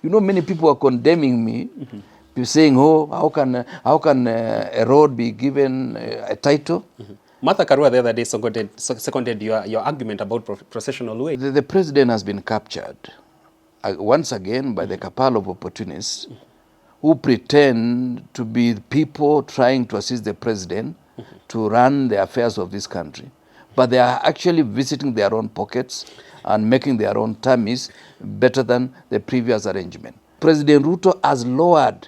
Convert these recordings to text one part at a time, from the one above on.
You know, many people are condemning me, saying, oh, how can a road be given a title? Martha Karua the other day seconded your argument about processional way. The president has been captured once again by the cabal of opportunists who pretend to be people trying to assist the president to run the affairs of this country. But they are actually visiting their own pockets and making their own tummies better than the previous arrangement. President Ruto has lowered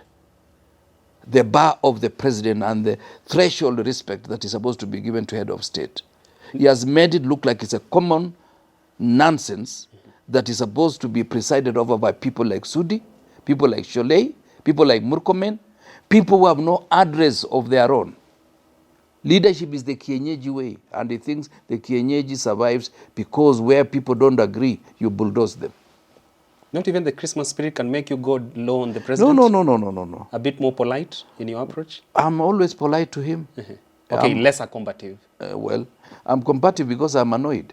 the bar of the president and the threshold respect that is supposed to be given to head of state. He has made it look like it's a common nonsense that is supposed to be presided over by people like Sudi, people like Sholei, people like Murkomen, people who have no address of their own. Leadership is the kienyeji way, and he thinks the kienyeji survives because where people don't agree, you bulldoze them. Not even the Christmas spirit can make you go low on the president? No. A bit more polite in your approach? I'm always polite to him. Okay, lesser combative. Well, I'm combative because I'm annoyed.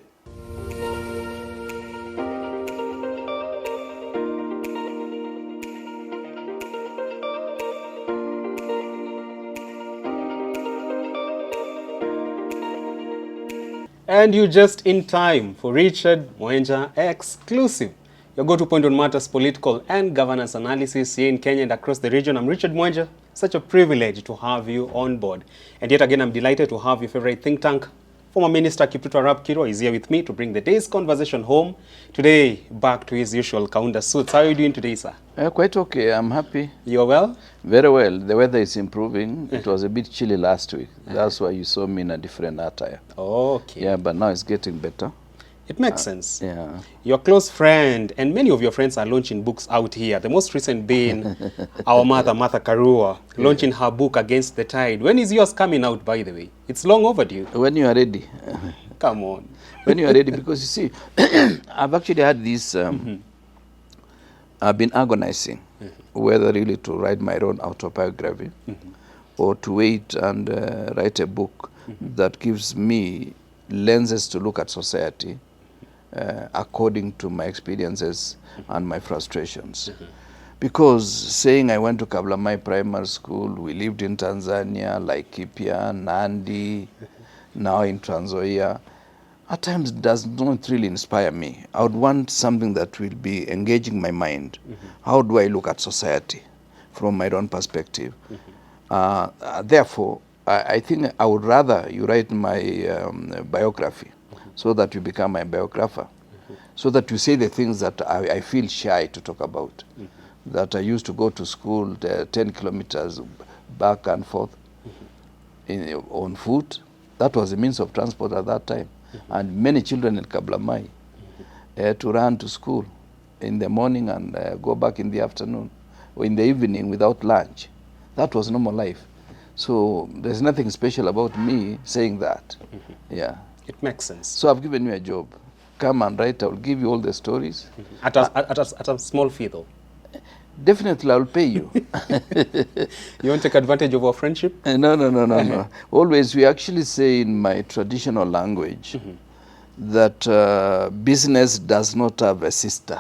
And you just in time for Richard Mwenja exclusive. Your go-to point on matters political and governance analysis here in Kenya and across the region. I'm Richard Mwenja. Such a privilege to have you on board. And yet again, I'm delighted to have your favorite think tank. Former Minister Kipchumba Rapkiro is here with me to bring the day's conversation home. Today, back to his usual Kaunda suits. How are you doing today, sir? Quite okay. I'm happy. You're well? Very well. The weather is improving. It was a bit chilly last week. That's why you saw me in a different attire. Okay. Yeah, but now it's getting better. It makes sense. Yeah. Your close friend, and many of your friends are launching books out here. The most recent being our mother, Martha Karua, launching her book Against the Tide. When is yours coming out, by the way? It's long overdue. When you are ready. Come on. When you are ready, because you see, I've actually had this, I've been agonizing whether really to write my own autobiography or to wait and write a book that gives me lenses to look at society according to my experiences and my frustrations. Because saying I went to Kablamai Primary School, we lived in Tanzania, Laikipia, Nandi, now in Trans Nzoia, at times does not really inspire me. I would want something that will be engaging my mind. How do I look at society from my own perspective? Therefore, I think I would rather you write my biography so that you become my biographer, so that you say the things that I feel shy to talk about, that I used to go to school 10 kilometers back and forth on foot. That was the means of transport at that time. And many children in Kablamai had to run to school in the morning and go back in the afternoon or in the evening without lunch. That was normal life. So there's nothing special about me saying that. Yeah. It makes sense. So I've given you a job. Come and write. I'll give you all the stories. At a small fee, though? Definitely, I'll pay you. You won't take advantage of our friendship? No. Always, we actually say in my traditional language that business does not have a sister.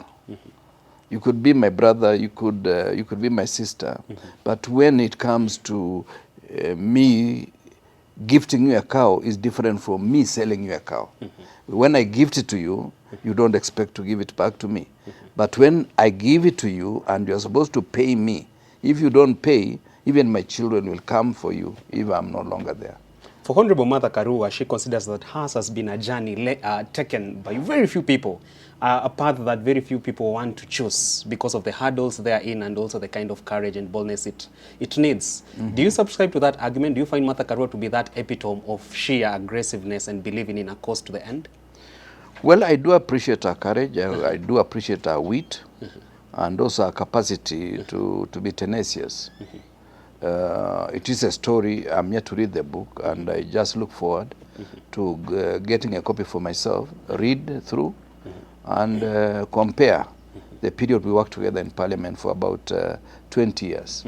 You could be my brother, you could be my sister, but when it comes to me gifting you a cow is different from me selling you a cow. When I gift it to you, you don't expect to give it back to me. But when I give it to you and you're supposed to pay me, if you don't pay, even my children will come for you if I'm no longer there. For Honorable Martha Karua, she considers that hers has been a journey taken by very few people, a path that very few people want to choose because of the hurdles they are in and also the kind of courage and boldness it needs. Do you subscribe to that argument? Do you find Martha Karua to be that epitome of sheer aggressiveness and believing in a cause to the end? Well, I do appreciate her courage. I do appreciate her wit and also her capacity to be tenacious. It is a story. I'm yet to read the book, and I just look forward to getting a copy for myself, read through, and compare the period we worked together in Parliament for about 20 years,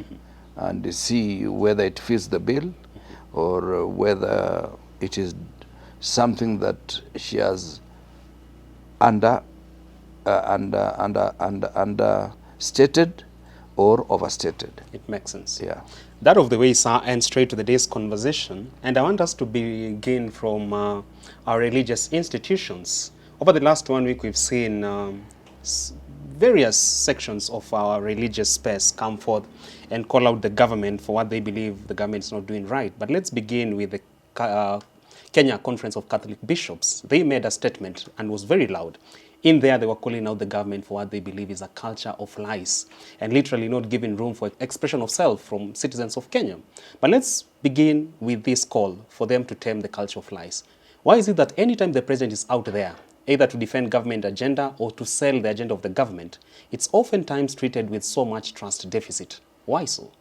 and see whether it fits the bill or whether it is something that she has stated or overstated. It makes sense. Yeah. That of the way, sir, and straight to the day's conversation. And I want us to begin from our religious institutions. Over the last 1 week, we've seen various sections of our religious space come forth and call out the government for what they believe the government is not doing right. But let's begin with the Kenya Conference of Catholic Bishops. They made a statement and was very loud. In there, they were calling out the government for what they believe is a culture of lies and literally not giving room for expression of self from citizens of Kenya. But let's begin with this call for them to tame the culture of lies. Why is it that anytime the president is out there, either to defend government agenda or to sell the agenda of the government, it's oftentimes treated with so much trust deficit? Why so?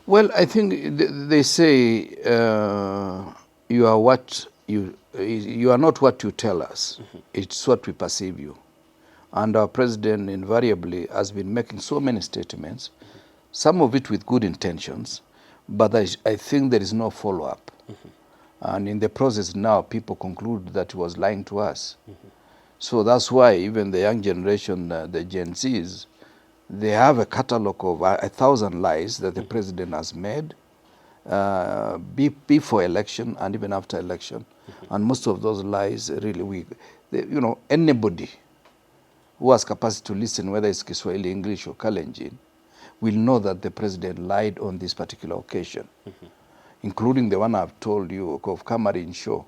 Well, I think they say you are what you are not what you tell us. It's what we perceive you. And our president invariably has been making so many statements, some of it with good intentions, but I think there is no follow-up. And in the process now, people conclude that he was lying to us. So that's why even the young generation, the Gen Zs, they have a catalog of 1,000 lies that the president has made before election and even after election. And most of those lies really anybody who has capacity to listen, whether it's Kiswahili, English or Kalenjin, will know that the president lied on this particular occasion, including the one I've told you of Kamarin show,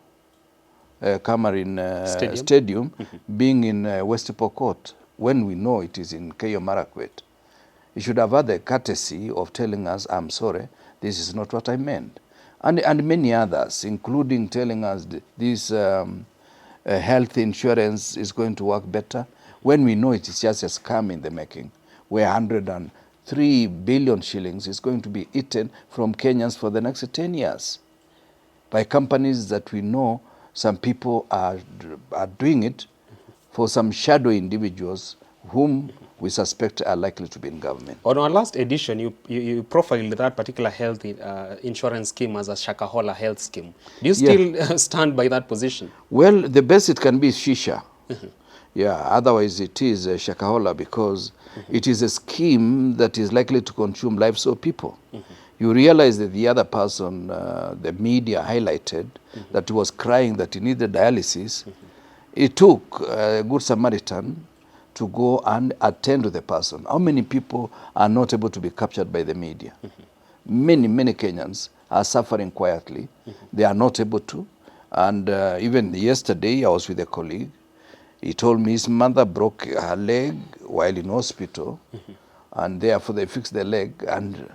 Kamarin Stadium being in West Pokot, when we know it is in Keyo Marakwet. He should have had the courtesy of telling us, I'm sorry, this is not what I meant. And many others, including telling us this health insurance is going to work better, when we know it is just a scam in the making, where 103 billion shillings is going to be eaten from Kenyans for the next 10 years by companies that we know some people are doing it for some shadow individuals whom we suspect are likely to be in government. On our last edition, you profiled that particular health insurance scheme as a Shakahola health scheme. Do you still stand by that position? Well, the best it can be is Shisha. Yeah, otherwise it is Shakahola because it is a scheme that is likely to consume lives of people. You realize that the other person, the media highlighted, that he was crying that he needed dialysis. It took a good Samaritan to go and attend to the person. How many people are not able to be captured by the media? Many Kenyans are suffering quietly. They are not able to. And even yesterday, I was with a colleague. He told me his mother broke her leg while in hospital, and therefore they fixed the leg, and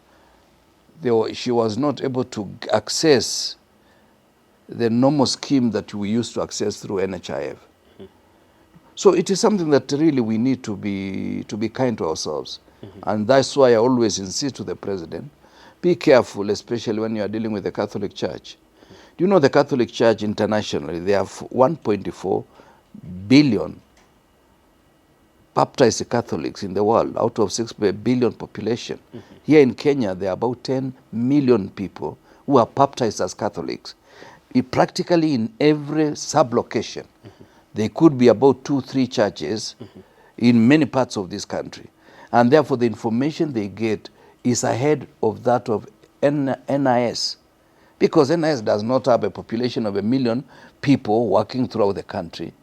she was not able to access the normal scheme that we used to access through NHIF. So it is something that really we need to be kind to ourselves. And that's why I always insist to the president, be careful, especially when you are dealing with the Catholic Church. Do you know the Catholic Church internationally, they have 1.4 billion baptized Catholics in the world out of 6 billion population. Here in Kenya, there are about 10 million people who are baptized as Catholics. Practically in every sub-location. There could be about 2-3 churches in many parts of this country. And therefore the information they get is ahead of that of NIS. Because NIS does not have a population of 1 million people working throughout the country.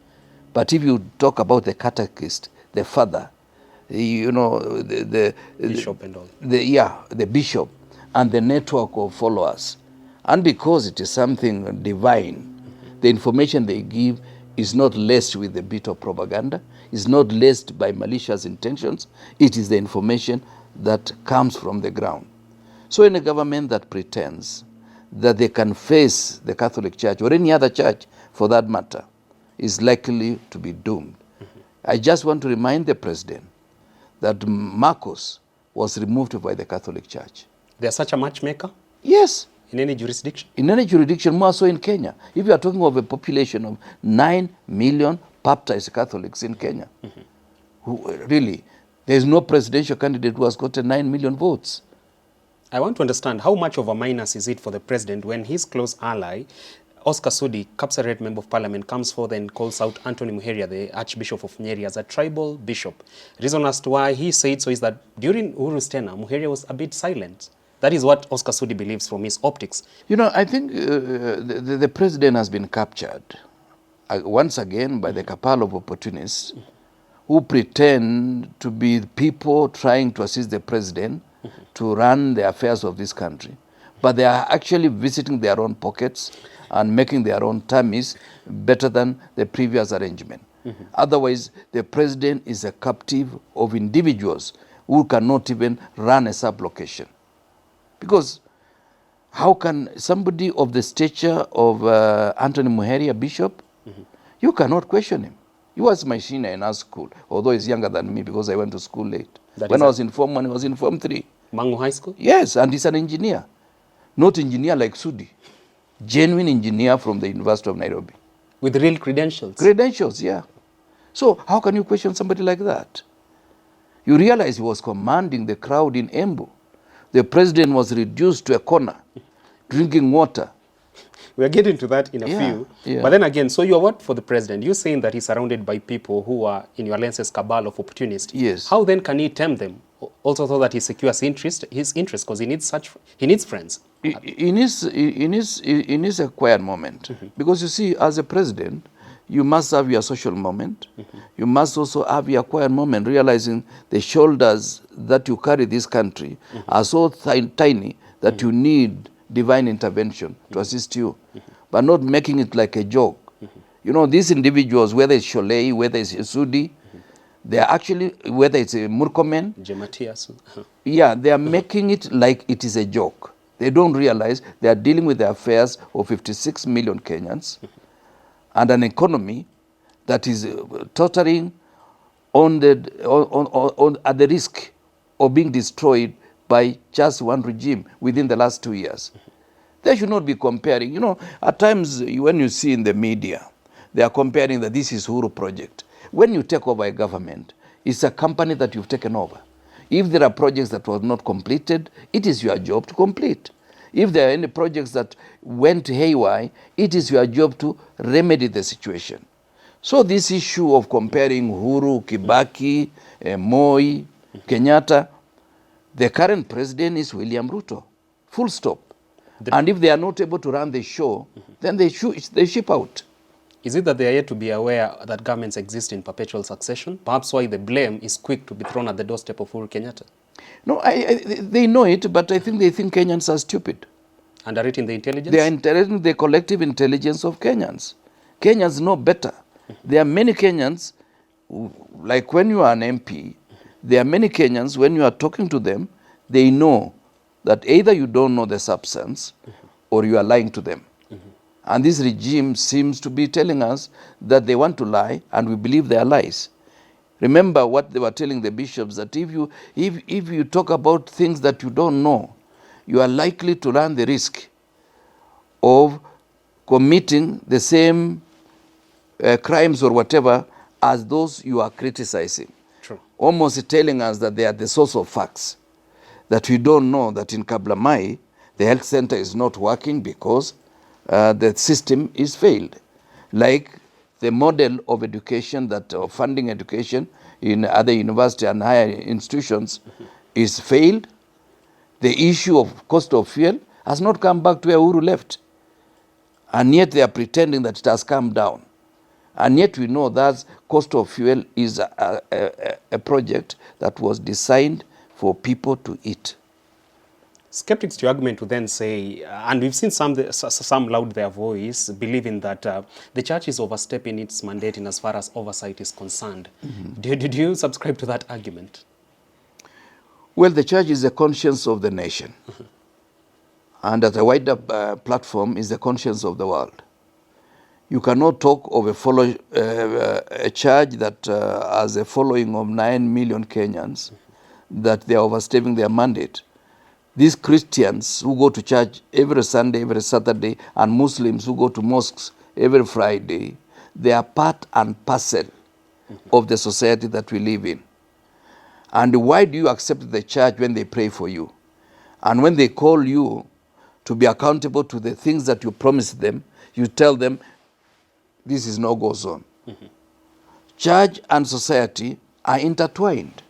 But if you talk about the catechist, the father, the bishop and all. The bishop and the network of followers. And because it is something divine, the information they give is not laced with a bit of propaganda, is not laced by malicious intentions. It is the information that comes from the ground. So in a government that pretends that they can face the Catholic Church or any other church for that matter is likely to be doomed. I just want to remind the president that Marcos was removed by the Catholic Church. There's such a matchmaker? Yes. In any jurisdiction? In any jurisdiction, more so in Kenya. If you are talking of a population of 9 million baptized Catholics in Kenya, really, there is no presidential candidate who has gotten 9 million votes. I want to understand how much of a minus is it for the president when his close ally Oscar Sudi, Kapsaret Member of Parliament, comes forth and calls out Anthony Muheria, the Archbishop of Nyeri, as a tribal bishop. Reason as to why he said so is that during Uhuru's tenure, Muheria was a bit silent. That is what Oscar Sudi believes from his optics. You know, I think the president has been captured once again by the cabal of opportunists who pretend to be people trying to assist the president to run the affairs of this country. But they are actually visiting their own pockets and making their own tummies better than the previous arrangement. Otherwise, the president is a captive of individuals who cannot even run a sub-location. Because how can somebody of the stature of Anthony Muheria, bishop, you cannot question him. He was my senior in our school, although he's younger than me because I went to school late. When I was in Form 1, he was in Form 3. Mangu High School? Yes, and he's an engineer. Not engineer like Sudi. Genuine engineer from the University of Nairobi. With real credentials? Credentials, yeah. So how can you question somebody like that? You realize he was commanding the crowd in Embu. The president was reduced to a corner, drinking water. We're getting to that in a few. Yeah. But then again, so you're what for the president? You're saying that he's surrounded by people who are, in your lenses, cabal of opportunists. Yes. How then can he tempt them? Also thought that he secures his interest because he needs friends. In his a quiet moment. Because you see, as a president, you must have your social moment. You must also have your quiet moment, realizing the shoulders that you carry this country are so tiny that you need divine intervention to assist you, but not making it like a joke. You know, these individuals, whether it's Sholei, whether it's Sudi, they are actually, whether it's a Murkomen, yeah, they are making it like it is a joke. They don't realize they are dealing with the affairs of 56 million Kenyans and an economy that is tottering at the risk of being destroyed by just one regime within the last 2 years. They should not be comparing. You know, at times when you see in the media, they are comparing that this is Uhuru project. When you take over a government, it's a company that you've taken over. If there are projects that were not completed, it is your job to complete. If there are any projects that went haywire, it is your job to remedy the situation. So this issue of comparing Uhuru, Kibaki, Moi, Kenyatta, the current president is William Ruto, full stop. And if they are not able to run the show, then they ship out. Is it that they are yet to be aware that governments exist in perpetual succession? Perhaps why the blame is quick to be thrown at the doorstep of Uhuru Kenyatta? No, they know it, but I think they think Kenyans are stupid. Underrating the intelligence? They are underrating the collective intelligence of Kenyans. Kenyans know better. There are many Kenyans, like when you are an MP, there are many Kenyans, when you are talking to them, they know that either you don't know the substance or you are lying to them. And this regime seems to be telling us that they want to lie, and we believe their lies. Remember what they were telling the bishops, that if you talk about things that you don't know, you are likely to run the risk of committing the same crimes or whatever as those you are criticizing. True. Almost telling us that they are the source of facts. That we don't know that in Kablamai, the health center is not working because the system is failed. Like the model of education, of funding education in other university and higher institutions is failed. The issue of cost of fuel has not come back to where Uhuru left. And yet they are pretending that it has come down. And yet we know that cost of fuel is a project that was designed for people to eat. Skeptics to argument would then say, and we've seen some loud their voice, believing that the church is overstepping its mandate in as far as oversight is concerned. Did you subscribe to that argument? Well, the church is the conscience of the nation. And at a wider platform is the conscience of the world. You cannot talk of a church that has a following of 9 million Kenyans, that they are overstepping their mandate. These Christians who go to church every Sunday, every Saturday, and Muslims who go to mosques every Friday, they are part and parcel of the society that we live in. And why do you accept the church when they pray for you? And when they call you to be accountable to the things that you promised them, you tell them this is no-go zone. Church and society are intertwined.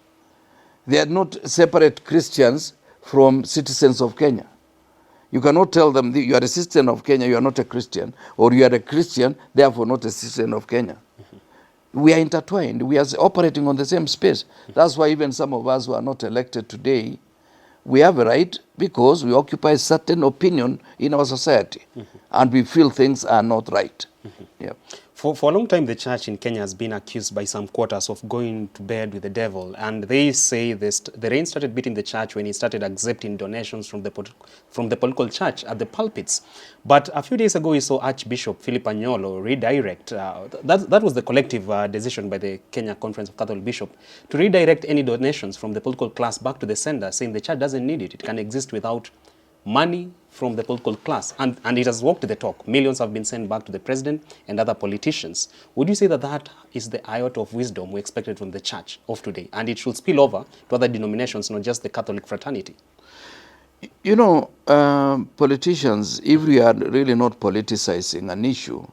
They are not separate Christians from citizens of Kenya. You cannot tell them you are a citizen of Kenya, you are not a Christian, or you are a Christian, therefore not a citizen of Kenya. We are intertwined. We are operating on the same space. That's why even some of us who are not elected today, we have a right because we occupy a certain opinion in our society, and we feel things are not right. Yeah. For a long time, the church in Kenya has been accused by some quarters of going to bed with the devil. And they say the rain started beating the church when he started accepting donations from the political church at the pulpits. But a few days ago, we saw Archbishop Philip Anyolo redirect. That was the collective decision by the Kenya Conference of Catholic Bishops to redirect any donations from the political class back to the sender, saying the church doesn't need it. It can exist without money from the political class, and it has walked the talk. Millions have been sent back to the president and other politicians. Would you say that that is the iota of wisdom we expected from the church of today, and it should spill over to other denominations, not just the Catholic fraternity? You know, politicians, if we are really not politicizing an issue,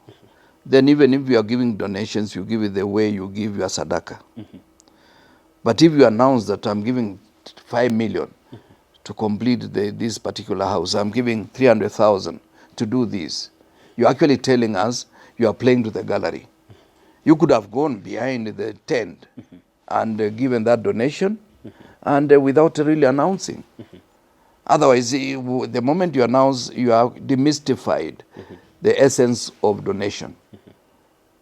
then even if you are giving donations, you give it the way you give your sadaka. But if you announce that I'm giving 5 million, to complete this particular house, I'm giving 300,000 to do this, you're actually telling us you are playing to the gallery. You could have gone behind the tent and given that donation and without really announcing. Otherwise, the moment you announce, you are demystified the essence of donation.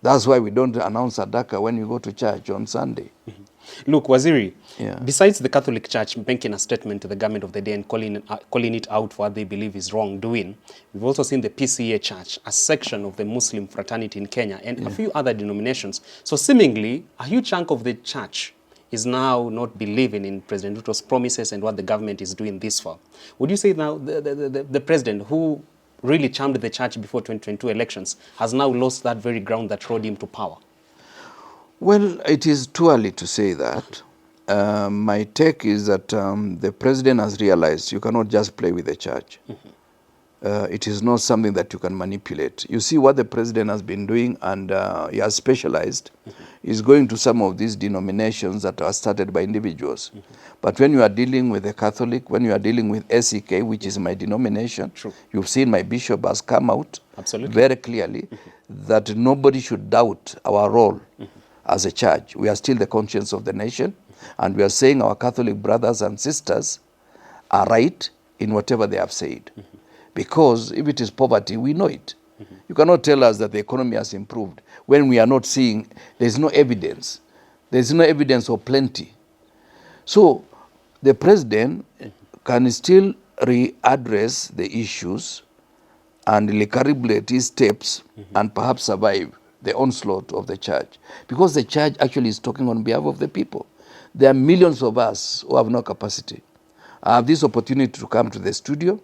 That's why we don't announce Sadaka when you go to church on Sunday. Look, Waziri, Yeah. besides the Catholic Church making a statement to the government of the day and calling it out for what they believe is wrongdoing, we've also seen the PCA Church, a section of the Muslim fraternity in Kenya, and a few other denominations. So seemingly, a huge chunk of the church is now not believing in President Ruto's promises and what the government is doing this far. Would you say now the president, who really charmed the church before 2022 elections, has now lost that very ground that rode him to power? Well, it is too early to say that. My take is that the president has realized you cannot just play with the church. It is not something that you can manipulate. You see what the president has been doing, and he has specialized, is going to some of these denominations that are started by individuals. But when you are dealing with the Catholic, when you are dealing with SEK, which is my denomination, you've seen my bishop has come out very clearly that nobody should doubt our role as a church. We are still the conscience of the nation, and we are saying our Catholic brothers and sisters are right in whatever they have said. Because if it is poverty, we know it. You cannot tell us that the economy has improved when we are not seeing, there's no evidence. There's no evidence of plenty. So the president can still readdress the issues and recalibrate his steps and perhaps survive the onslaught of the church. Because the church actually is talking on behalf of the people. There are millions of us who have no capacity. I have this opportunity to come to the studio,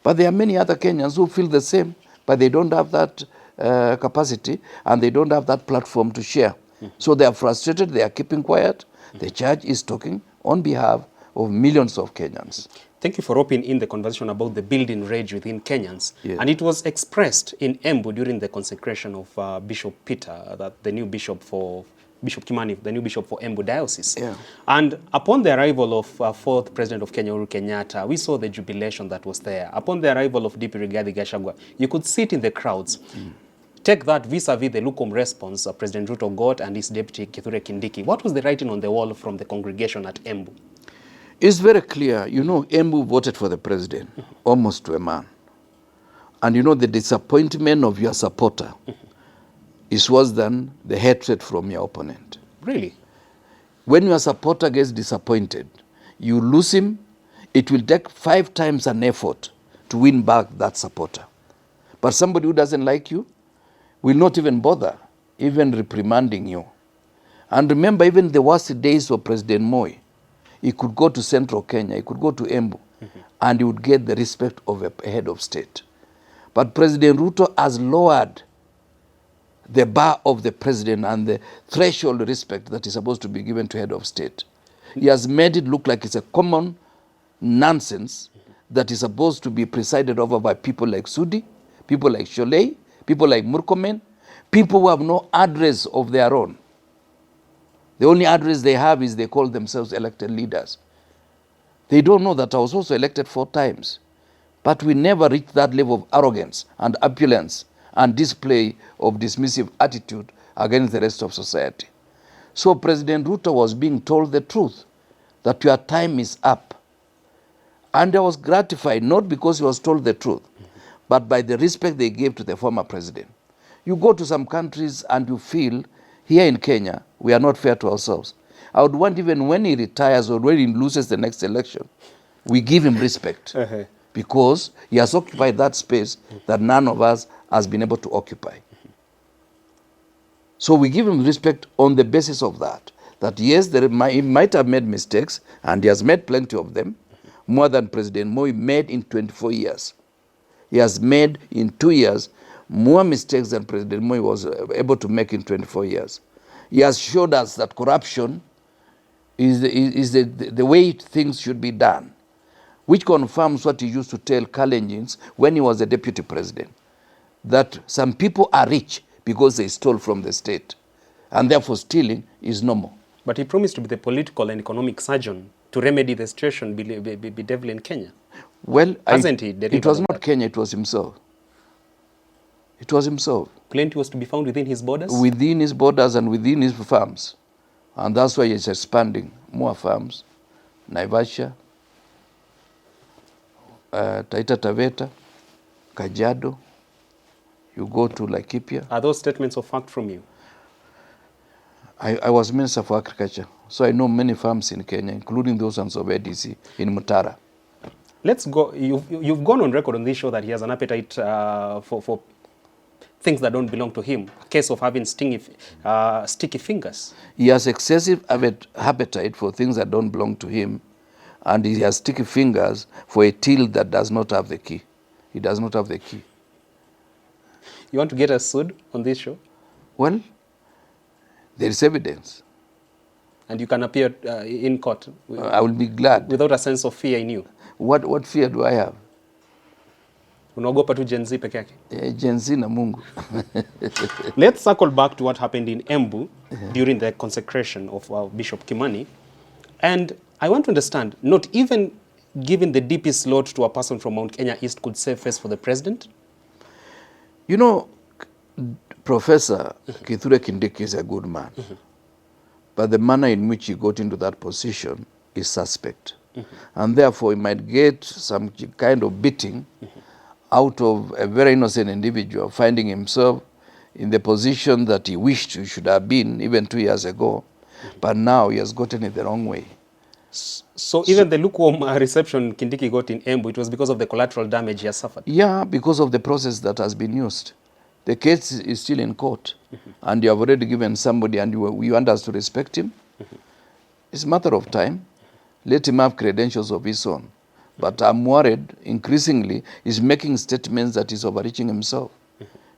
but there are many other Kenyans who feel the same, but they don't have that capacity and they don't have that platform to share. So they are frustrated, they are keeping quiet. The church is talking on behalf of millions of Kenyans. Thank you for opening in the conversation about the building rage within Kenyans. Yes. And it was expressed in Embu during the consecration of Bishop Peter, the new bishop for Bishop Kimani, the new bishop for Embu Diocese. Yeah. And upon the arrival of fourth President of Kenya, Uhuru Kenyatta, we saw the jubilation that was there. Upon the arrival of DP Rigathi Gachagua, you could sit in the crowds. Take that vis-a-vis the lukewarm response President Ruto got and his deputy Kithure Kindiki. What was the writing on the wall from the congregation at Embu? It's very clear. You know, Embu voted for the president, almost to a man. And you know, the disappointment of your supporter is worse than the hatred from your opponent. Really? When your supporter gets disappointed, you lose him, it will take 5 times an effort to win back that supporter. But somebody who doesn't like you will not even bother, even reprimanding you. And remember, even the worst days of President Moi, he could go to central Kenya, he could go to Embu, and he would get the respect of a head of state. But President Ruto has lowered the bar of the president and the threshold respect that is supposed to be given to head of state. He has made it look like it's a common nonsense that is supposed to be presided over by people like Sudi, people like Sholei, people like Murkomen, people who have no address of their own. The only address they have is they call themselves elected leaders. They don't know that I was also elected 4 times. But we never reached that level of arrogance and opulence and display of dismissive attitude against the rest of society. So President Ruto was being told the truth, that your time is up. And I was gratified, not because he was told the truth, but by the respect they gave to the former president. You go to some countries and you feel, here in Kenya, we are not fair to ourselves. I would want, even when he retires or when he loses the next election, we give him respect. Because he has occupied that space that none of us has been able to occupy. So we give him respect on the basis of that. That yes, he might have made mistakes, and he has made plenty of them, more than President Moi made in 24 years. He has made in 2 years more mistakes than President Moi was able to make in 24 years. He has showed us that corruption is the way things should be done, which confirms what he used to tell Kalenjins when he was the deputy president, that some people are rich because they stole from the state, and therefore stealing is normal. But he promised to be the political and economic surgeon to remedy the situation bedeviled in Kenya. Well, hasn't he delivered? It was not Kenya, it was himself. It was himself. Plenty was to be found within his borders? Within his borders and within his farms. And that's why he's expanding more farms. Naivasha, Taita Taveta, Kajiado, you go to Laikipia. Are those statements of fact from you? I was Minister for Agriculture, so I know many farms in Kenya, including those ones of ADC in Mutara. Let's go. You've gone on record on this show that he has an appetite for things that don't belong to him, a case of having sticky fingers. He has excessive appetite for things that don't belong to him, and he has sticky fingers for a till that does not have the key. He does not have the key. You want to get us sued on this show? Well, there is evidence. And you can appear in court? I will be glad. Without a sense of fear in you? What fear do I have? Unaogopa tu Gen Z peke yake? Gen Z na Mungu. Let's circle back to what happened in Embu during the consecration of Bishop Kimani. And I want to understand, not even giving the deepest load to a person from Mount Kenya East could save face for the president? You know, Professor Kithure Kindiki is a good man. But the manner in which he got into that position is suspect. And therefore, he might get some kind of beating out of a very innocent individual finding himself in the position that he wished he should have been even 2 years ago. But now he has gotten it the wrong way. So even the lukewarm reception Kindiki got in Embu, it was because of the collateral damage he has suffered? Yeah, because of the process that has been used. The case is still in court, and you have already given somebody, and you want us to respect him. It's a matter of time. Let him have credentials of his own. But I'm worried, increasingly, he's making statements that he's overreaching himself,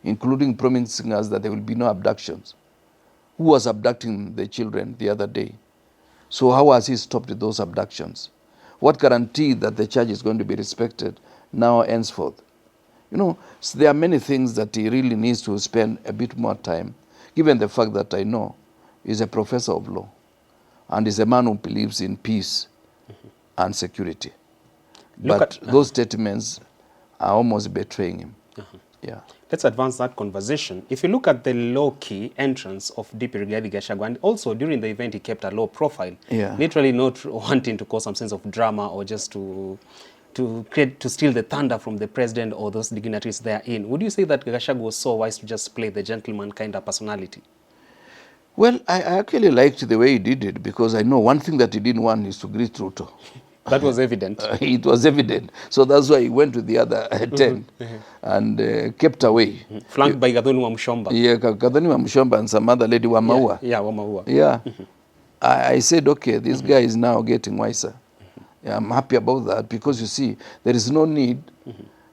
including promising us that there will be no abductions. Who was abducting the children the other day? So how has he stopped those abductions? What guarantee that the charge is going to be respected now henceforth? You know, so there are many things that he really needs to spend a bit more time, given the fact that I know he's a professor of law and is a man who believes in peace and security. But those statements are almost betraying him. Yeah. Let's advance that conversation. If you look at the low-key entrance of DP Rigathi Gachagua, and also during the event he kept a low profile, literally not wanting to cause some sense of drama or just to steal the thunder from the president or those dignitaries therein. Would you say that Gachagua was so wise to just play the gentleman kind of personality? Well, I actually liked the way he did it, because I know one thing that he didn't want is to greet Ruto. That was evident. It was evident. So that's why he went to the other 10 and kept away. Flanked by Gathoni wa Mshomba. Yeah, Gathoni wa Mshomba and some other lady, wa Maua. Yeah, wa Maua. Yeah. I said, okay, this guy is now getting wiser. Yeah, I'm happy about that, because you see, there is no need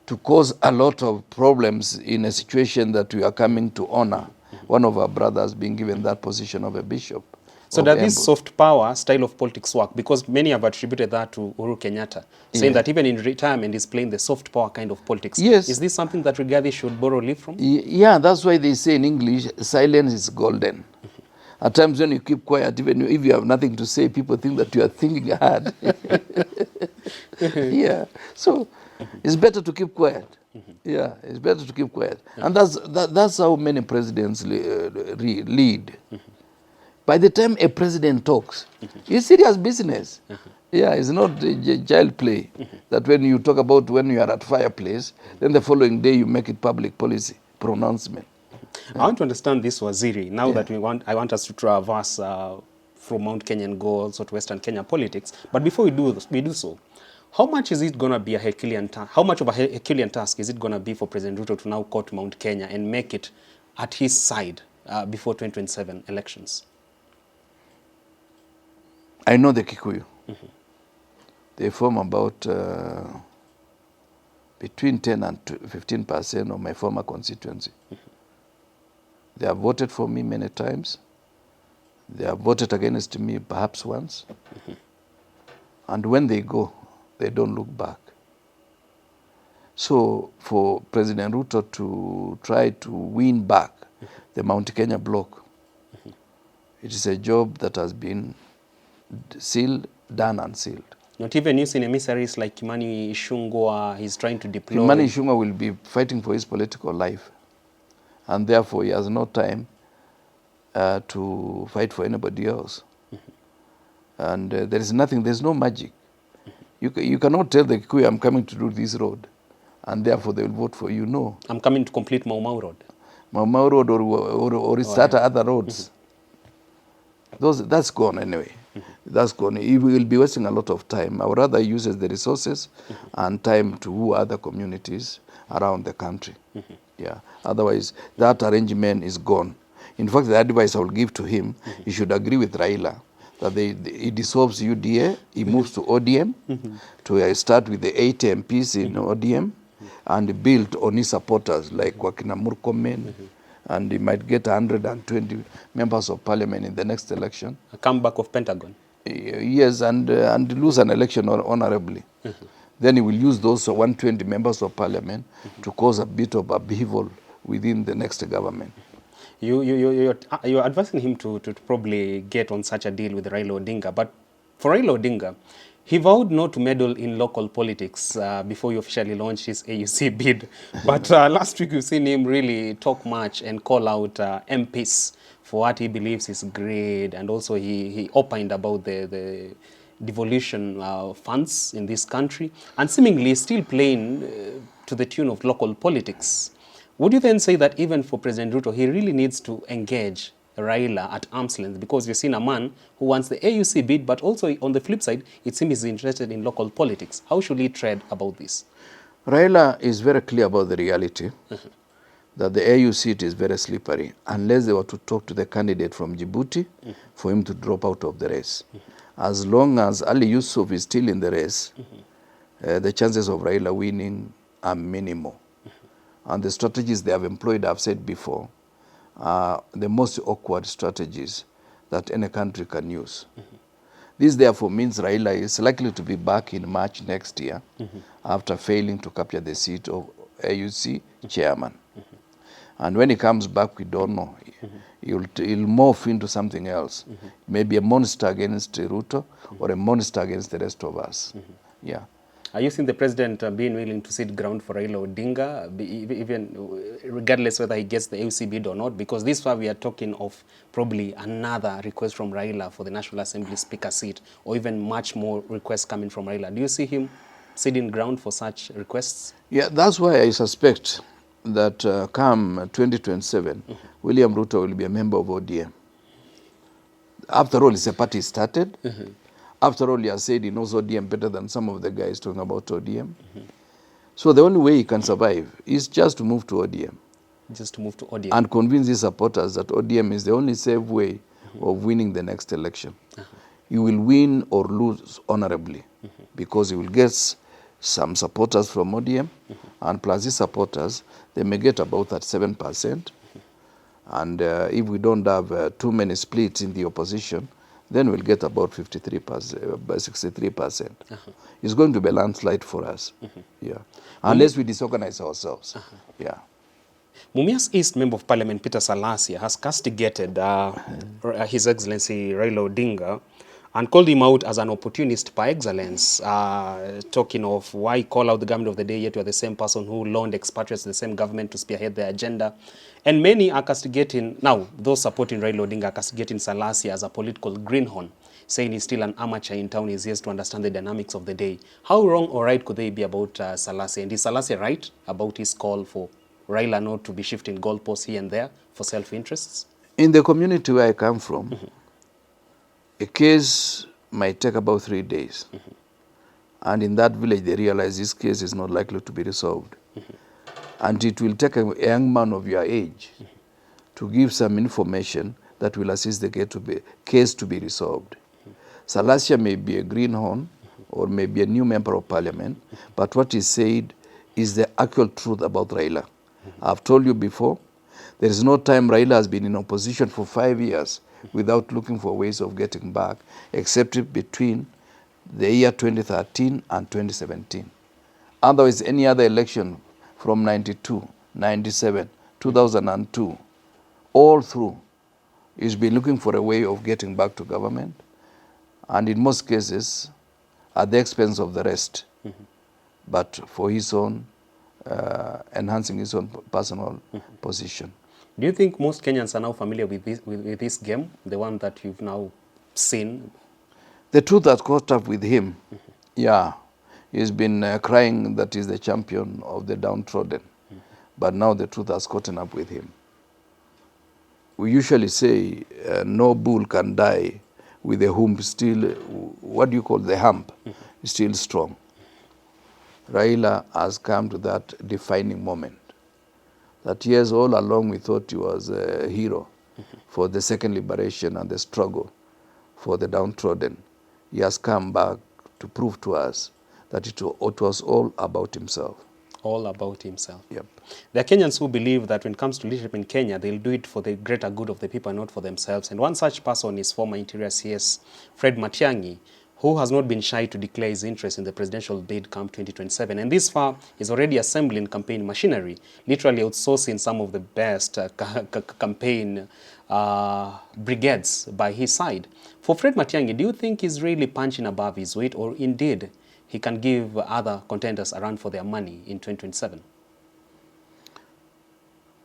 to cause a lot of problems in a situation that we are coming to honor one of our brothers being given that position of a bishop. So does this soft power style of politics work? Because many have attributed that to Uhuru Kenyatta, saying that even in retirement he's playing the soft power kind of politics. Yes. Is this something that Rigathi should borrow leaf from? Yeah, that's why they say in English, silence is golden. At times when you keep quiet, even if you have nothing to say, people think that you are thinking hard. Yeah, so it's better to keep quiet. Yeah, it's better to keep quiet. And that's how many presidents lead. By the time a president talks, it's serious business. Yeah, it's not child play. That when you talk about when you are at fireplace, then the following day you make it public policy pronouncement. I want to understand this Waziri, now that I want us to traverse from Mount Kenya and go also to Western Kenya politics. But before we do so, how much is it going to be a Herculean task? How much of a Herculean task is it going to be for President Ruto to now go to Mount Kenya and make it at his side before 2027 elections? I know the Kikuyu. They form about between 10 and 15% of my former constituency. They have voted for me many times. They have voted against me perhaps once. And when they go, they don't look back. So for President Ruto to try to win back the Mount Kenya bloc, it is a job that has been sealed, done and sealed. Not even using emissaries like Kimani Ichung'wah, he's trying to deploy. Kimani Ichung'wah will be fighting for his political life. And therefore, he has no time to fight for anybody else. And there is nothing, there's no magic. You cannot tell the Kikuyu, I'm coming to do this road, and therefore they will vote for you. No. I'm coming to complete Mau Mau Road. Mau Mau Road or start other roads. That's gone anyway. That's gone. He will be wasting a lot of time. I would rather use the resources and time to woo other communities around the country. Yeah. Otherwise, that arrangement is gone. In fact, the advice I will give to him, he should agree with Raila that he dissolves UDA, he moves to ODM, to start with the 8 MPs in ODM, and build on his supporters like Wakina Murkomen, and he might get 120 members of parliament in the next election. A comeback of Pentagon. Yes, and lose an election honorably. Then he will use those 120 members of parliament to cause a bit of upheaval within the next government. You're advising him to probably get on such a deal with Raila Odinga. But for Raila Odinga, he vowed not to meddle in local politics before he officially launched his AUC bid. But last week you've seen him really talk much and call out MPs for what he believes is great. And also he opined about the devolution funds in this country, and seemingly still playing to the tune of local politics. Would you then say that even for President Ruto, he really needs to engage Raila at arm's length, because you've seen a man who wants the AUC bid, but also on the flip side, it seems he's interested in local politics. How should he tread about this? Raila is very clear about the reality that the AU seat is very slippery unless they were to talk to the candidate from Djibouti for him to drop out of the race. As long as Ali Yusuf is still in the race, the chances of Raila winning are minimal. And the strategies they have employed, I've said before, are the most awkward strategies that any country can use. This therefore means Raila is likely to be back in March next year after failing to capture the seat of AUC chairman. And when he comes back, we don't know. He'll morph into something else. Maybe a monster against Ruto or a monster against the rest of us. Yeah. Are you seeing the president being willing to cede ground for Raila Odinga, even regardless whether he gets the AUC bid or not? Because this far we are talking of probably another request from Raila for the National Assembly speaker seat, or even much more requests coming from Raila. Do you see him ceding ground for such requests? Yeah, that's why I suspect that come 2027, William Ruto will be a member of ODM. After all, it's a party started. After all, he has said he knows ODM better than some of the guys talking about ODM. So the only way he can survive is just to move to ODM. Just to move to ODM. And convince his supporters that ODM is the only safe way of winning the next election. You will win or lose honorably because he will get some supporters from ODM, and plus his supporters, they may get about that 7%. And if we don't have too many splits in the opposition, then we'll get about 53%, 63%. It's going to be a landslide for us. Yeah, unless we disorganize ourselves. Yeah. Mumias East Member of Parliament Peter Salasia has castigated His Excellency Raila Odinga and called him out as an opportunist par excellence, talking of why call out the government of the day, yet you are the same person who loaned expatriates to the same government to spearhead their agenda. And many are castigating, now those supporting Raila Odinga are castigating Salasia as a political greenhorn, saying he's still an amateur in town, he's here to understand the dynamics of the day. How wrong or right could they be about Salasia? And is Salasia right about his call for Raila not to be shifting goalposts here and there for self-interests? In the community where I come from, a case might take about 3 days. And in that village, they realize this case is not likely to be resolved. And it will take a young man of your age to give some information that will assist the case to be resolved. Salasia may be a greenhorn or may be a new member of parliament, but what he said is the actual truth about Raila. I've told you before, there is no time Raila has been in opposition for 5 years without looking for ways of getting back, except between the year 2013 and 2017. Otherwise, any other election from 92, 97, 2002, all through, he's been looking for a way of getting back to government, and in most cases, at the expense of the rest, but for his own, enhancing his own personal position. Do you think most Kenyans are now familiar with this game, the one that you've now seen? The truth has caught up with him. Yeah, he's been crying that he's the champion of the downtrodden. But now the truth has caught up with him. We usually say no bull can die with a hump still, what do you call the hump, still strong. Raila has come to that defining moment. That yes, all along we thought he was a hero for the second liberation and the struggle for the downtrodden. He has come back to prove to us that it was all about himself. All about himself. Yep. There are Kenyans who believe that when it comes to leadership in Kenya, they'll do it for the greater good of the people and not for themselves. And one such person is former Interior CS Fred Matiang'i, who has not been shy to declare his interest in the presidential bid come 2027. And this far is already assembling campaign machinery, literally outsourcing some of the best campaign brigades by his side. For Fred Matiang'i, do you think he's really punching above his weight, or indeed he can give other contenders a run for their money in 2027?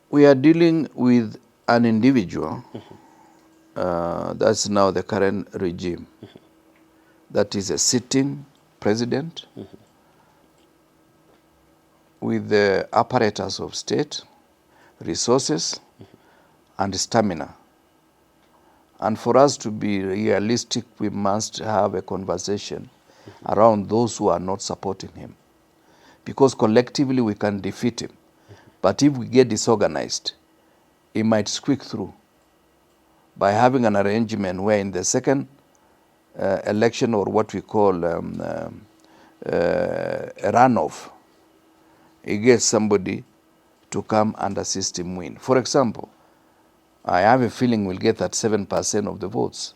We are dealing with an individual, that's now the current regime, that is a sitting president with the apparatus of state, resources, and stamina. And for us to be realistic, we must have a conversation around those who are not supporting him. Because collectively we can defeat him. But if we get disorganized, he might squeak through by having an arrangement where in the second election, or what we call a runoff, he gets somebody to come and assist him win. For example, I have a feeling we'll get that 7% of the votes.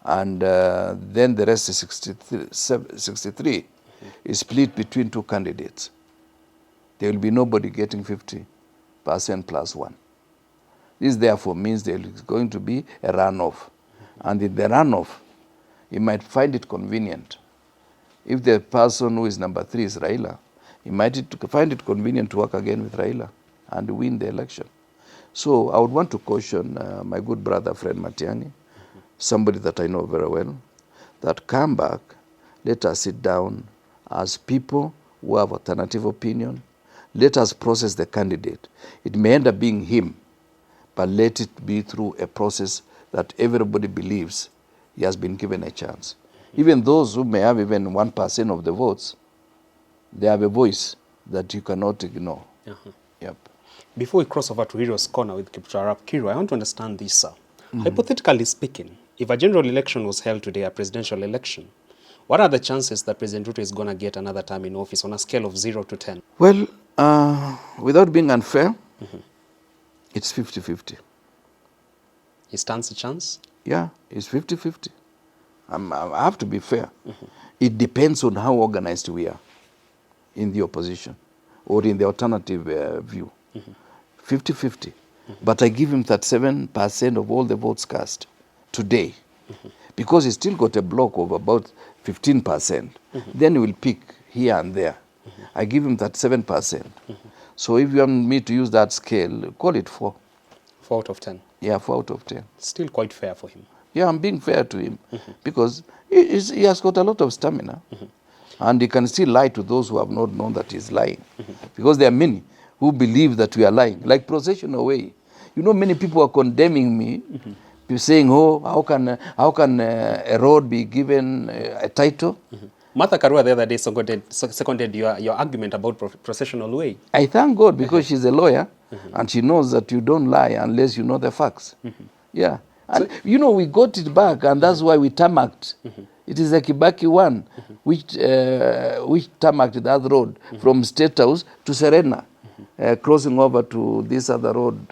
And then the rest is 63 is split between two candidates. There will be nobody getting 50% plus one. This therefore means there is going to be a runoff. And in the runoff, he might find it convenient. If the person who is number 3 is Raila, he might find it convenient to work again with Raila and win the election. So I would want to caution my good brother Fred Matiang'i, somebody that I know very well, that come back, let us sit down as people who have alternative opinion. Let us process the candidate. It may end up being him, but let it be through a process that everybody believes he has been given a chance. Even those who may have even 1% of the votes, they have a voice that you cannot ignore. Yep. Before we cross over to Heroes Corner with Kipcharap Kiro, I want to understand this, sir. Hypothetically speaking, if a general election was held today, a presidential election, what are the chances that President Ruto is going to get another term in office on a scale of 0 to 10? Well, without being unfair, it's 50-50. He stands a chance? Yeah, it's 50-50. I have to be fair. It depends on how organized we are in the opposition or in the alternative view. 50-50. But I give him 37% of all the votes cast today. Because he's still got a block of about 15%. Then he will pick here and there. I give him 37%. So if you want me to use that scale, call it 4. 4 out of 10. Yeah, 4 out of 10. Still quite fair for him. Yeah, I'm being fair to him because he has got a lot of stamina. And he can still lie to those who have not known that he's lying. Because there are many who believe that we are lying, like Procession Away. You know, many people are condemning me, saying, oh, how can a road be given a title? Martha Karua the other day seconded your argument about processional way. I thank God because she's a lawyer and she knows that you don't lie unless you know the facts. Yeah. And, you know, we got it back and that's why we tarmacked. It is a Kibaki one, which tarmacked that road from State House to Serena, crossing over to this other road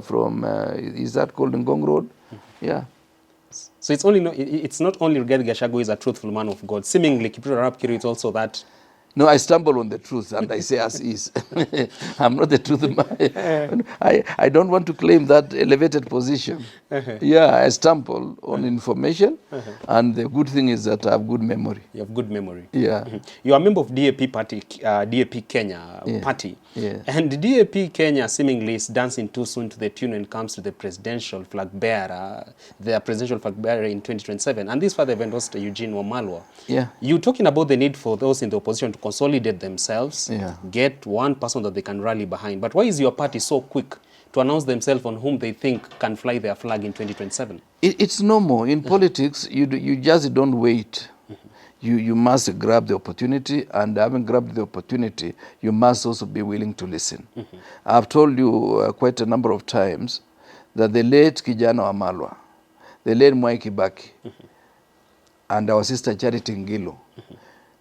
from, is that called Ngong Road? Yeah. So it's not only Rigathi Gachagua who is a truthful man of God. Seemingly, Kipchumba Arap Kiru is also that. No, I stumble on the truth and I say as is. I'm not the truth man. I don't want to claim that elevated position. Yeah, I stumble on information and the good thing is that I have good memory. You have good memory. Yeah. You are a member of DAP party, DAP Kenya party. Yeah. And DAP Kenya seemingly is dancing too soon to the tune when it comes to the presidential flag bearer, their presidential flag bearer in 2027. And this further endorsed Eugene Wamalwa. Yeah. You're talking about the need for those in the opposition to consolidate themselves, get one person that they can rally behind. But why is your party so quick to announce themselves on whom they think can fly their flag in 2027? It's normal. In politics, you just don't wait. You must grab the opportunity, and having grabbed the opportunity, you must also be willing to listen. I've told you quite a number of times that the late Kijana Wamalwa, the late Mwai Kibaki, and our sister Charity Ngilu,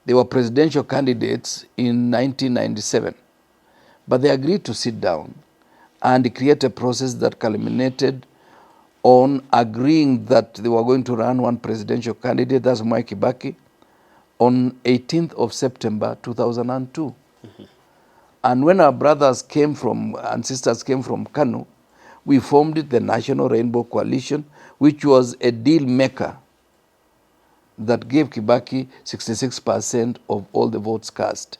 they were presidential candidates in 1997. But they agreed to sit down and create a process that culminated on agreeing that they were going to run one presidential candidate, that's Mwai Kibaki, on 18th of September 2002. And when our brothers came from and sisters came from Kanu, we formed the National Rainbow Coalition, which was a deal maker that gave Kibaki 66% of all the votes cast.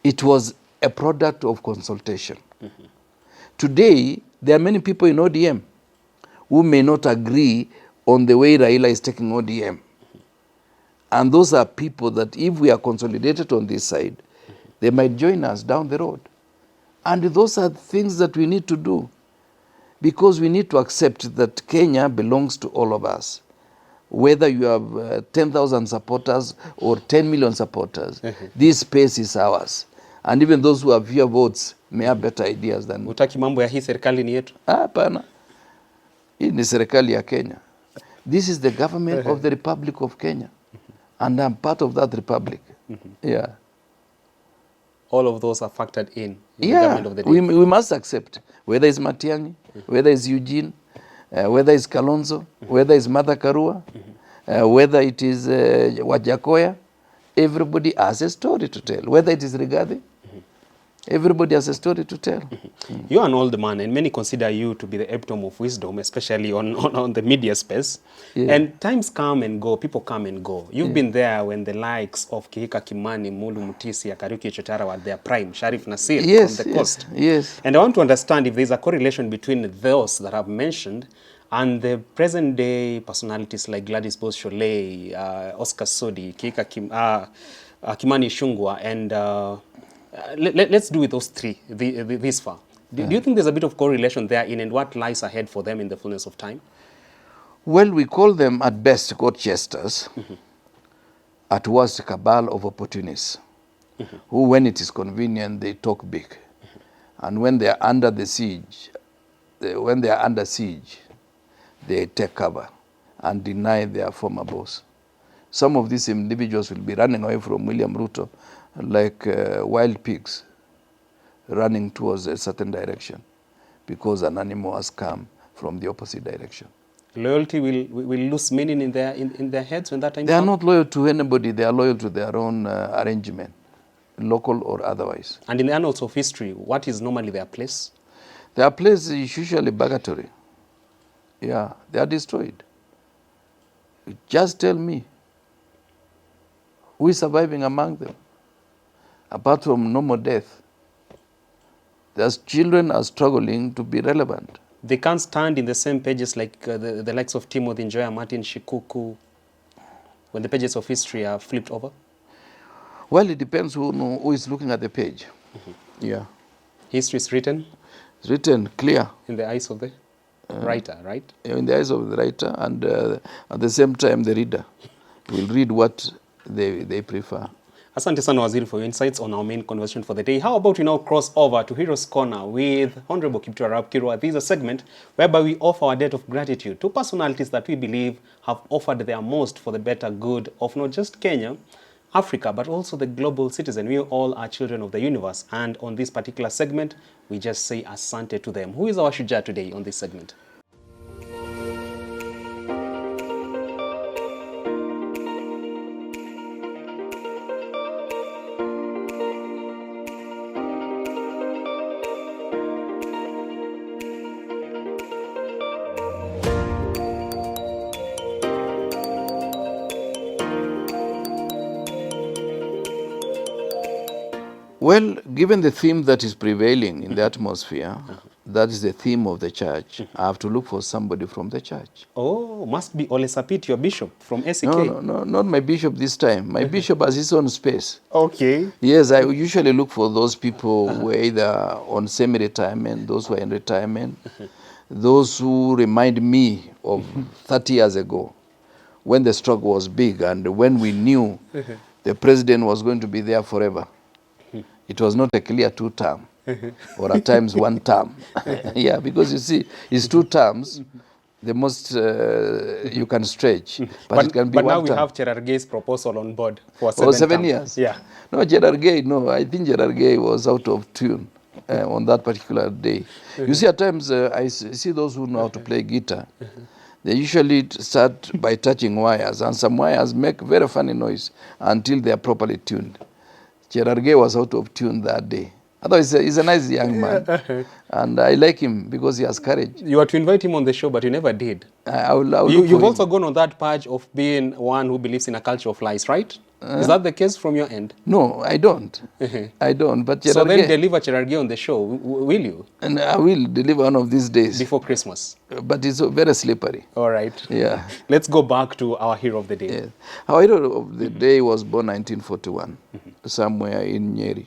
It was a product of consultation. Today, there are many people in ODM who may not agree on the way Raila is taking ODM. And those are people that if we are consolidated on this side, they might join us down the road. And those are things that we need to do because we need to accept that Kenya belongs to all of us. Whether you have 10,000 supporters or 10 million supporters, this space is ours. And even those who have fewer votes may have better ideas than... Utaki mambo ya hii serikali ni yetu? Hapana. Hii ni serikali ya Kenya. This is the government of the Republic of Kenya. And I'm part of that republic. Yeah. All of those are factored in the government of the day. We must accept. Whether it's Matiang'i, whether it's Eugene, whether it's Kalonzo, whether it's Martha Karua, whether it is Wajakoya, everybody has a story to tell. Whether it is Rigathi, everybody has a story to tell. You're an old man, and many consider you to be the epitome of wisdom, especially on the media space. And times come and go, people come and go. You've been there when the likes of Kihika Kimani, Mulu Mutisia, Kariuki Chotara were at their prime, Sharif Nasir from the coast. And I want to understand if there's a correlation between those that I've mentioned and the present-day personalities like Gladys Bose-Sholei, Oscar Sodi, Kihika Kimani Ichung'wah, and... let's do with those three this far. Do you think there's a bit of correlation there and what lies ahead for them in the fullness of time? Well, we call them at best court jesters, at worst cabal of opportunists, who when it is convenient, they talk big. And when they are under the siege, they take cover and deny their former boss. Some of these individuals will be running away from William Ruto like wild pigs running towards a certain direction because an animal has come from the opposite direction. Loyalty will lose meaning in their heads when that time They are comes? not loyal to anybody. They are loyal to their own arrangement, local or otherwise. And in the annals of history, what is normally their place? Their place is usually purgatory. Yeah, they are destroyed. Just tell me, who is surviving among them? Apart from normal death, their children are struggling to be relevant. They can't stand in the same pages like the likes of Timothy Njoya, Martin Shikuku, when the pages of history are flipped over? Well, it depends who is looking at the page. Yeah. History is written? It's written clear. In the eyes of the writer, right? In the eyes of the writer, and at the same time the reader will read what they prefer. Asante sana Waziri for your insights on our main conversation for the day. How about we now cross over to Heroes Corner with Honorable Kipchumba Arap Kirwa. This is a segment whereby we offer our debt of gratitude to personalities that we believe have offered their most for the better good of not just Kenya, Africa, but also the global citizen. We all are children of the universe. And on this particular segment, we just say asante to them. Who is our Shujaa today on this segment? Well, given the theme that is prevailing in the atmosphere, that is the theme of the church, I have to look for somebody from the church. Oh, must be Ole Sapit, your bishop from SEK. No, not my bishop this time. My bishop has his own space. Okay. Yes, I usually look for those people who are either on semi-retirement, those who are in retirement, those who remind me of 30 years ago when the struggle was big and when we knew the president was going to be there forever. It was not a clear 2-term or at times 1 term. Yeah, because you see, it's 2 terms, the most you can stretch, but it can be 1 term. But now we have Cherargei's proposal on board for 7 years. Yeah. No, Cherargei, no, I think Cherargei was out of tune on that particular day. You see, at times I see those who know how to play guitar. They usually start by touching wires, and some wires make very funny noise until they are properly tuned. Cherargei was out of tune that day. Otherwise, he's a nice young man, and I like him because he has courage. You were to invite him on the show, but you never did. I will You've also gone on that page of being one who believes in a culture of lies, right? Is that the case from your end? No, I don't. I don't. But so then deliver Cherargei on the show, will you? And I will deliver one of these days. Before Christmas. But it's very slippery. All right. Yeah. Let's go back to our hero of the day. Yes. Our hero of the day was born 1941, somewhere in Nyeri.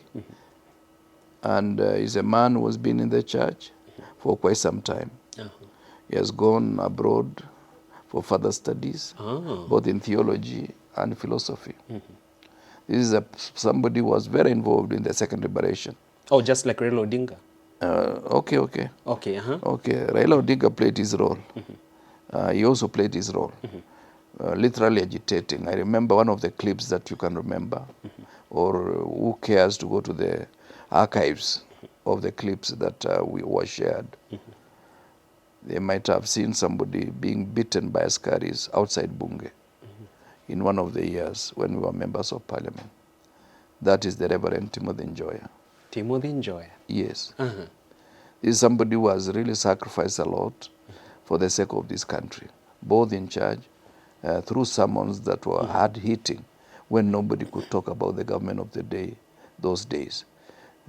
And he's a man who has been in the church for quite some time. He has gone abroad for further studies, both in theology and philosophy. This is somebody who was very involved in the second liberation. Oh, just like Raila Odinga? Okay. Okay, Okay, Raila Odinga played his role. He also played his role, literally agitating. I remember one of the clips that you can remember, or who cares to go to the archives of the clips that were shared. They might have seen somebody being beaten by askaris outside Bunge in one of the years when we were members of parliament. That is the Reverend Timothy Njoya. Timothy Njoya? Yes. This is somebody who has really sacrificed a lot for the sake of this country, both in charge, through sermons that were hard-hitting when nobody could talk about the government of the day, those days.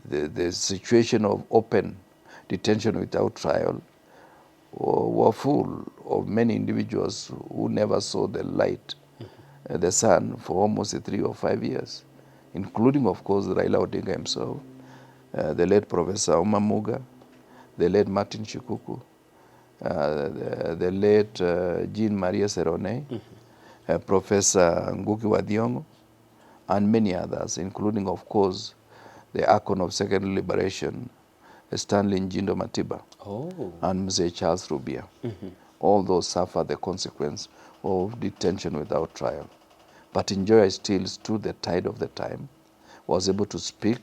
The situation of open detention without trial were full of many individuals who never saw the light, the sun, for almost 3 or 5 years, including, of course, Raila Odinga himself, the late Professor Omamuga, the late Martin Shikuku, the late Jean Maria Serone, Professor Ngugi Wadiongo, and many others, including, of course, the icon of second liberation, Stanley Njindo Matiba, and Mzee Charles Rubia. All those suffer the consequence of detention without trial. But Njoya still stood the tide of the time, was able to speak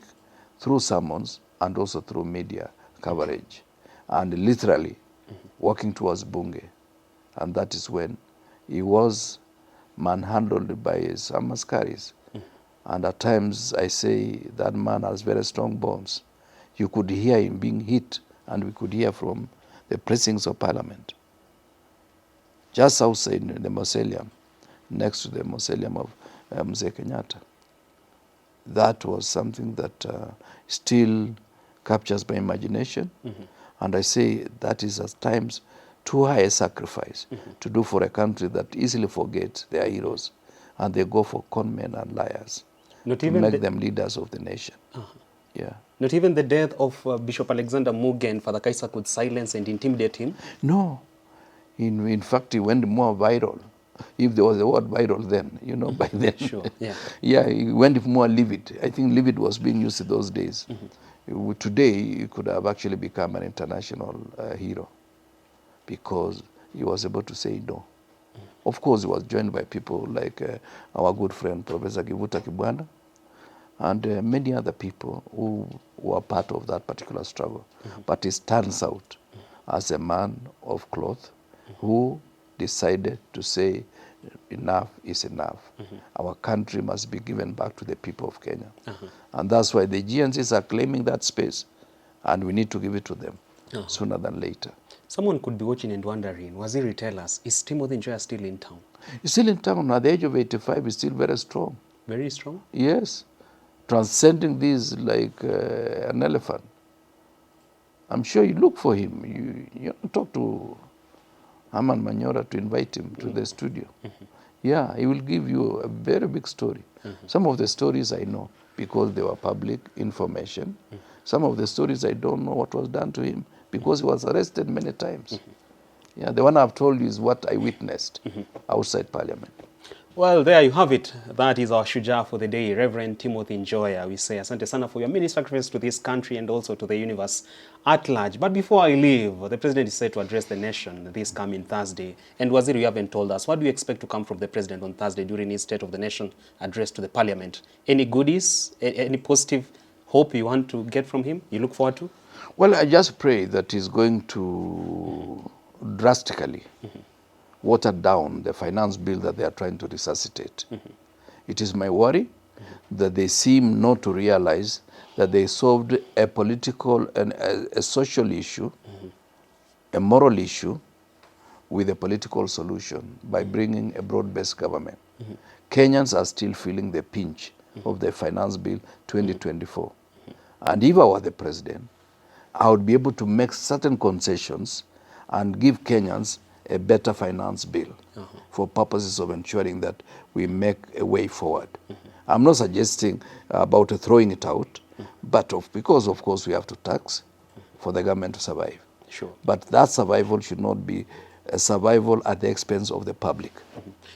through sermons and also through media coverage, and literally working towards Bunge. And that is when he was manhandled by some askaris. And at times I say that man has very strong bones. You could hear him being hit, and we could hear from the precincts of Parliament. Just outside the mausoleum, next to the mausoleum of Mzee Kenyatta. That was something that still captures my imagination. And I say that is at times too high a sacrifice to do for a country that easily forgets their heroes, and they go for con men and liars to make them leaders of the nation. Yeah. Not even the death of Bishop Alexander Muge and Father Kaisa could silence and intimidate him? No. In fact, he went more viral. If there was a word viral then, you know, by then. Sure, yeah. Yeah, he went more livid. I think livid was being used in those days. Today, he could have actually become an international hero because he was able to say no. Of course, he was joined by people like our good friend, Professor Kivuta Kibwana, and many other people who were part of that particular struggle. But he stands out as a man of cloth who decided to say enough is enough. Our country must be given back to the people of Kenya. And that's why the GNCs are claiming that space, and we need to give it to them sooner than later. Someone could be watching and wondering, Waziri, tell us, is Timothy Njoya still in town? He's still in town. At the age of 85, he's still very strong. Very strong? Yes. Transcending this like an elephant. I'm sure you look for him. You talk to Herman Manyora to invite him to the studio. Yeah, he will give you a very big story. Some of the stories I know because they were public information. Some of the stories I don't know what was done to him because he was arrested many times. Yeah, the one I've told you is what I witnessed outside Parliament. Well, there you have it. That is our Shujaa for the day, Reverend Timothy Njoya. We say asante sana for your many sacrifices to this country and also to the universe at large. But before I leave, the president is set to address the nation this coming Thursday. And Waziri, you haven't told us, what do you expect to come from the president on Thursday during his State of the Nation address to the Parliament? Any goodies, any positive hope you want to get from him, you look forward to? Well, I just pray that he's going to drastically water down the finance bill that they are trying to resuscitate. It is my worry that they seem not to realize that they solved a political and a social issue, a moral issue, with a political solution by bringing a broad-based government. Kenyans are still feeling the pinch of the finance bill 2024. And if I were the president, I would be able to make certain concessions and give Kenyans a better finance bill for purposes of ensuring that we make a way forward. I'm not suggesting about throwing it out, but because of course we have to tax for the government to survive. Sure. But that survival should not be a survival at the expense of the public.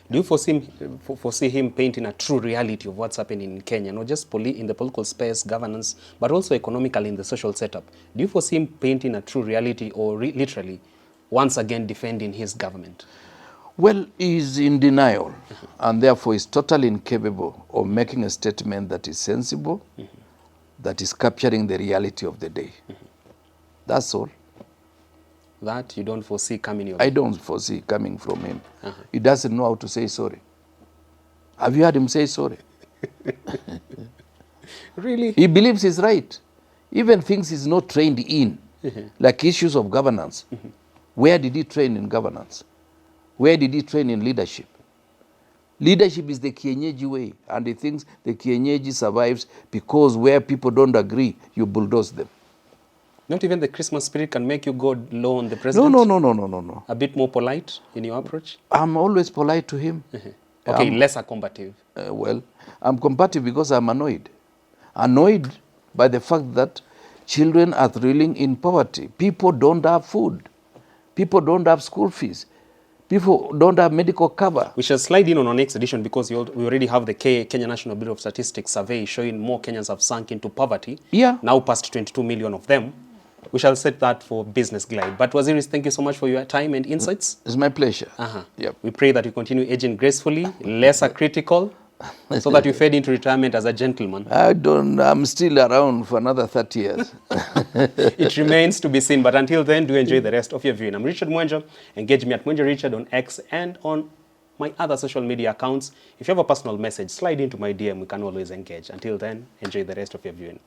Do you foresee him painting a true reality of what's happening in Kenya, not just in the political space, governance, but also economically in the social setup? Do you foresee him painting a true reality or literally once again defending his government? Well, he's in denial and therefore is totally incapable of making a statement that is sensible, that is capturing the reality of the day. That's all. That you don't foresee coming your way? I don't foresee coming from him. He doesn't know how to say sorry. Have you heard him say sorry? Really? He believes he's right. Even things he's not trained in, like issues of governance. Where did he train in governance? Where did he train in leadership? Leadership is the Kienyeji way, and he thinks the Kienyeji survives because where people don't agree, you bulldoze them. Not even the Christmas spirit can make you go low on the president? No. A bit more polite in your approach? I'm always polite to him. Okay, lesser combative. Well, I'm combative because I'm annoyed. Annoyed by the fact that children are thrilling in poverty. People don't have food. People don't have school fees. People don't have medical cover. We shall slide in on our next edition because we already have the Kenya National Bureau of Statistics survey showing more Kenyans have sunk into poverty. Yeah. Now past 22 million of them. We shall set that for Business Glide. But Waziri, thank you so much for your time and insights. It's my pleasure. Yep. We pray that you continue aging gracefully, lesser critical, So that you fade into retirement as a gentleman? I'm still around for another 30 years. It remains to be seen, but until then, do enjoy the rest of your viewing. I'm Richard Mwenja. Engage me at Mwenja Richard on X and on my other social media accounts. If you have a personal message, slide into my DM. We can always engage. Until then, enjoy the rest of your viewing.